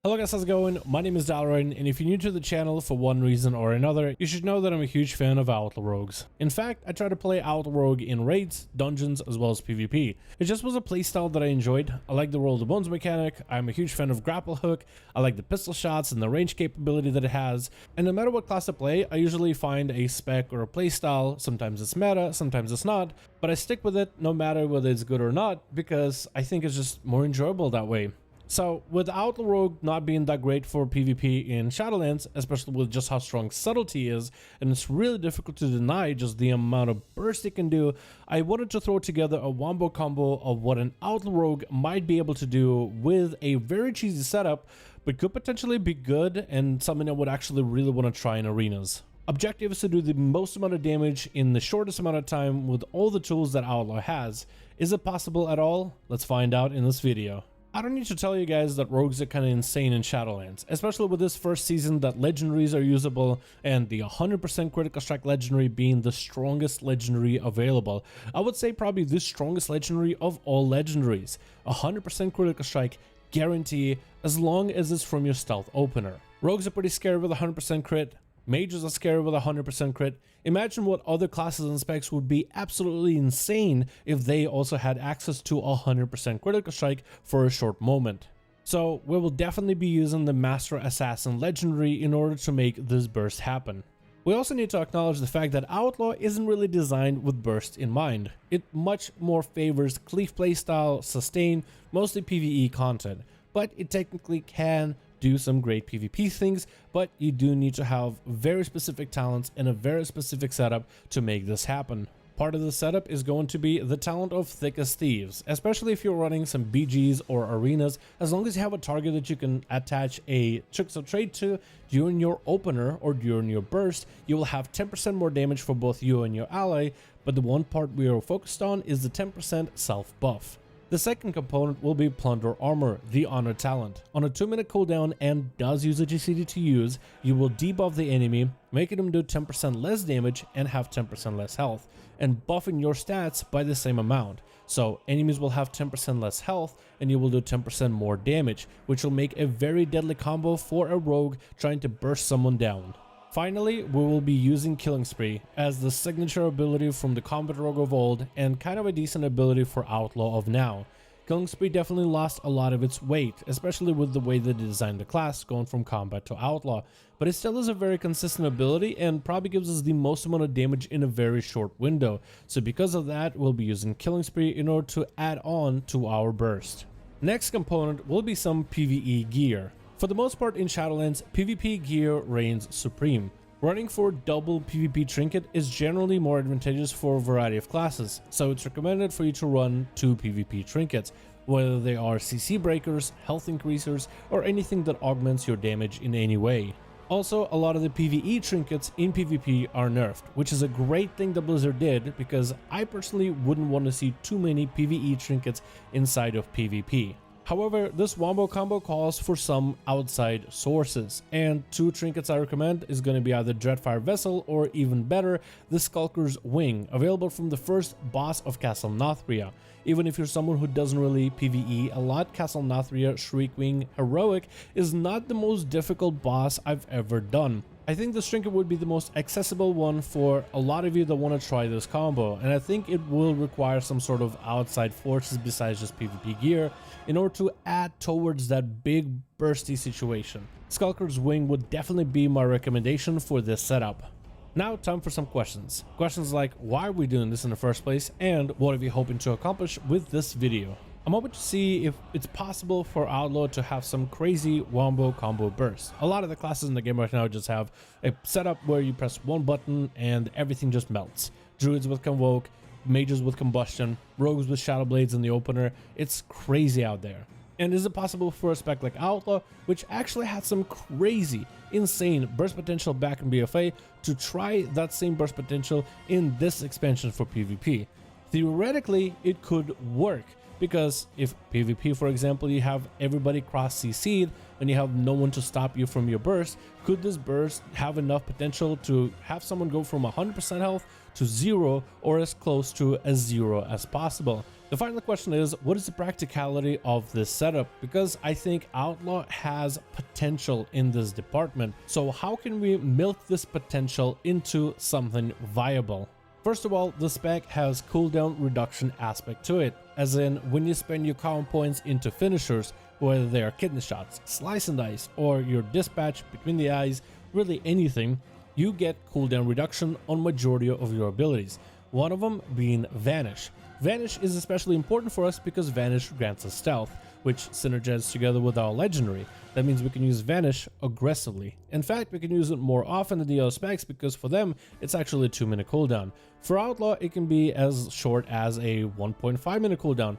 Hello guys, how's it going? My name is Dalaran, and if you're new to the channel for one reason or another, you should know that I'm a huge fan of Outlaw rogues. In fact, I try to play Outlaw rogue in raids, dungeons, as well as PvP. It just was a playstyle that I enjoyed. I like the roll the bones mechanic, I'm a huge fan of grapple hook, I like the pistol shots and the range capability that it has, and no matter what class I play, I usually find a spec or a playstyle. Sometimes it's meta, sometimes it's not, but I stick with it no matter whether it's good or not, because I think it's just more enjoyable that way. So, with Outlaw Rogue not being that great for PvP in Shadowlands, especially with just how strong subtlety is, and it's really difficult to deny just the amount of burst it can do, I wanted to throw together a wombo combo of what an Outlaw Rogue might be able to do with a very cheesy setup, but could potentially be good and something I would actually really want to try in arenas. Objective is to do the most amount of damage in the shortest amount of time with all the tools that Outlaw has. Is it possible at all? Let's find out in this video. I don't need to tell you guys that rogues are kind of insane in Shadowlands, especially with this first season that legendaries are usable and the 100% critical strike legendary being the strongest legendary available. I would say probably the strongest legendary of all legendaries. 100% critical strike guarantee as long as it's from your stealth opener. Rogues are pretty scary with 100% crit. Mages are scary with 100% crit. Imagine what other classes and specs would be absolutely insane if they also had access to 100% critical strike for a short moment. So we will definitely be using the Master Assassin legendary in order to make this burst happen. We also need to acknowledge the fact that Outlaw isn't really designed with burst in mind. It much more favors cleave playstyle, sustain, mostly PvE content, but it technically can do some great PvP things, but you do need to have very specific talents and a very specific setup to make this happen. Part of the setup is going to be the talent of Thick as Thieves, especially if you're running some BGs or arenas. As long as you have a target that you can attach a Tricks of Trade to during your opener or during your burst, you will have 10% more damage for both you and your ally, but the one part we are focused on is the 10% self buff. The second component will be Plunder Armor, the Honor talent. On a 2-minute cooldown and does use a GCD to use, you will debuff the enemy, making him do 10% less damage and have 10% less health, and buffing your stats by the same amount. So enemies will have 10% less health and you will do 10% more damage, which will make a very deadly combo for a rogue trying to burst someone down. Finally, we will be using Killing Spree as the signature ability from the Combat Rogue of old and kind of a decent ability for Outlaw of now. Killing Spree definitely lost a lot of its weight, especially with the way that they designed the class going from Combat to Outlaw, but it still is a very consistent ability and probably gives us the most amount of damage in a very short window. So because of that, we'll be using Killing Spree in order to add on to our burst. Next component will be some PvE gear. For the most part in Shadowlands, PvP gear reigns supreme. Running for double PvP trinket is generally more advantageous for a variety of classes, so it's recommended for you to run 2 PvP trinkets, whether they are CC breakers, health increasers, or anything that augments your damage in any way. Also, a lot of the PvE trinkets in PvP are nerfed, which is a great thing that Blizzard did because I personally wouldn't want to see too many PvE trinkets inside of PvP. However, this wombo combo calls for some outside sources, and 2 trinkets I recommend is going to be either Dreadfire Vessel or even better, the Skulker's Wing, available from the first boss of Castle Nathria. Even if you're someone who doesn't really PvE a lot, Castle Nathria Shriekwing Heroic is not the most difficult boss I've ever done. I think this trinket would be the most accessible one for a lot of you that want to try this combo, and I think it will require some sort of outside forces besides just PvP gear in order to add towards that big bursty situation. Skulker's Wing would definitely be my recommendation for this setup. Now time for some questions. Questions like, why are we doing this in the first place, and what are we hoping to accomplish with this video? I'm hoping to see if it's possible for Outlaw to have some crazy wombo combo bursts. A lot of the classes in the game right now just have a setup where you press one button and everything just melts. Druids with Convoke, Mages with Combustion, Rogues with Shadow Blades in the opener. It's crazy out there. And is it possible for a spec like Outlaw, which actually had some crazy, insane burst potential back in BFA, to try that same burst potential in this expansion for PvP? Theoretically, it could work, because if PvP, for example, you have everybody cross CC'd and you have no one to stop you from your burst, could this burst have enough potential to have someone go from 100% health to 0 or as close to a 0 as possible? The final question is, what is the practicality of this setup? Because I think Outlaw has potential in this department. So how can we milk this potential into something viable? First of all, the spec has cooldown reduction aspect to it, as in when you spend your command points into finishers, whether they are kidney shots, slice and dice, or your dispatch between the eyes, really anything, you get cooldown reduction on majority of your abilities, one of them being Vanish. Vanish is especially important for us because Vanish grants us stealth, which synergizes together with our legendary. That means we can use Vanish aggressively. In fact, we can use it more often than the other specs because for them, it's actually a 2-minute cooldown. For Outlaw, it can be as short as a 1.5-minute cooldown,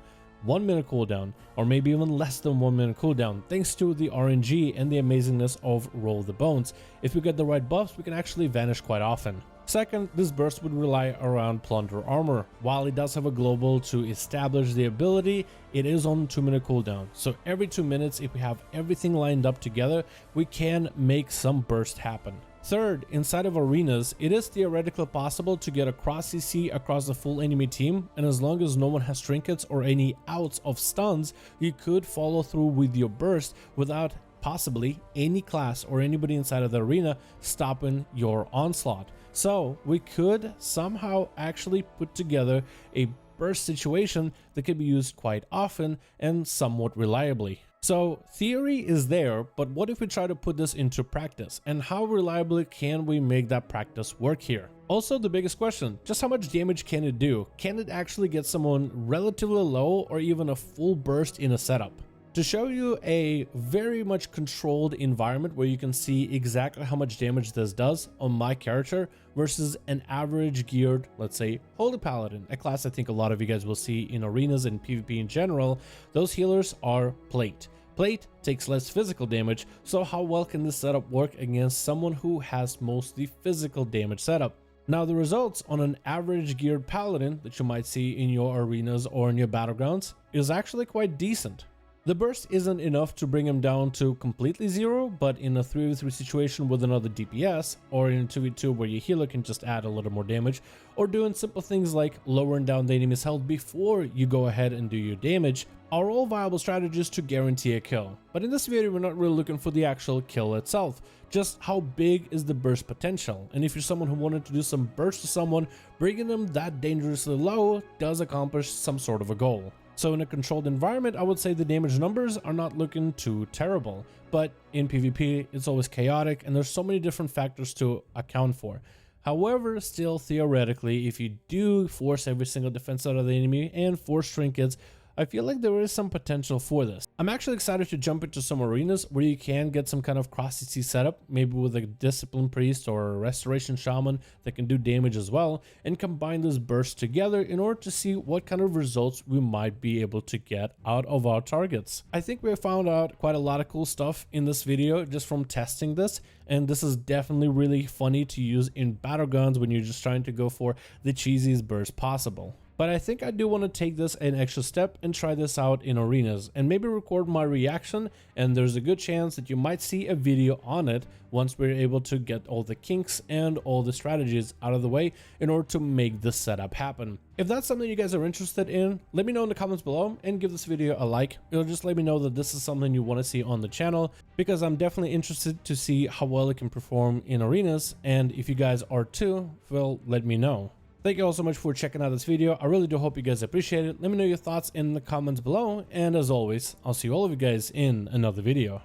1-minute cooldown, or maybe even less than 1-minute cooldown, thanks to the RNG and the amazingness of Roll the Bones. If we get the right buffs, we can actually Vanish quite often. Second, this burst would rely around Plunder Armor. While it does have a global to establish the ability, it is on 2-minute cooldown. So every 2 minutes, if we have everything lined up together, we can make some burst happen. Third, inside of arenas, it is theoretically possible to get a cross CC across the full enemy team, and as long as no one has trinkets or any outs of stuns, you could follow through with your burst without possibly any class or anybody inside of the arena stopping your onslaught. So we could somehow actually put together a burst situation that could be used quite often and somewhat reliably. So theory is there, but what if we try to put this into practice, and how reliably can we make that practice work here? Also, the biggest question, just how much damage can it do? Can it actually get someone relatively low or even a full burst in a setup? To show you a very much controlled environment where you can see exactly how much damage this does on my character versus an average geared, let's say, Holy Paladin, a class I think a lot of you guys will see in arenas and PvP in general, those healers are plate. Plate takes less physical damage, so how well can this setup work against someone who has mostly physical damage setup? Now the results on an average geared Paladin that you might see in your arenas or in your battlegrounds is actually quite decent. The burst isn't enough to bring him down to completely zero, but in a 3v3 situation with another DPS, or in a 2v2 where your healer can just add a little more damage, or doing simple things like lowering down the enemy's health before you go ahead and do your damage, are all viable strategies to guarantee a kill. But in this video, we're not really looking for the actual kill itself, just how big is the burst potential, and if you're someone who wanted to do some burst to someone, bringing them that dangerously low does accomplish some sort of a goal. So in a controlled environment, I would say the damage numbers are not looking too terrible, but in PvP, it's always chaotic and there's so many different factors to account for. However, still theoretically, if you do force every single defense out of the enemy and force trinkets, I feel like there is some potential for this. I'm actually excited to jump into some arenas where you can get some kind of cross CC setup, maybe with a Discipline Priest or a Restoration Shaman that can do damage as well, and combine this burst together in order to see what kind of results we might be able to get out of our targets. I think we have found out quite a lot of cool stuff in this video just from testing this, and this is definitely really funny to use in battlegrounds when you're just trying to go for the cheesiest burst possible. But I think I do want to take this an extra step and try this out in arenas and maybe record my reaction, and there's a good chance that you might see a video on it once we're able to get all the kinks and all the strategies out of the way in order to make this setup happen. If that's something you guys are interested in, let me know in the comments below and give this video a like. It'll just let me know that this is something you want to see on the channel, because I'm definitely interested to see how well it can perform in arenas, and if you guys are too, well, let me know. Thank you all so much for checking out this video. I really do hope you guys appreciate it. Let me know your thoughts in the comments below, and as always, I'll see all of you guys in another video.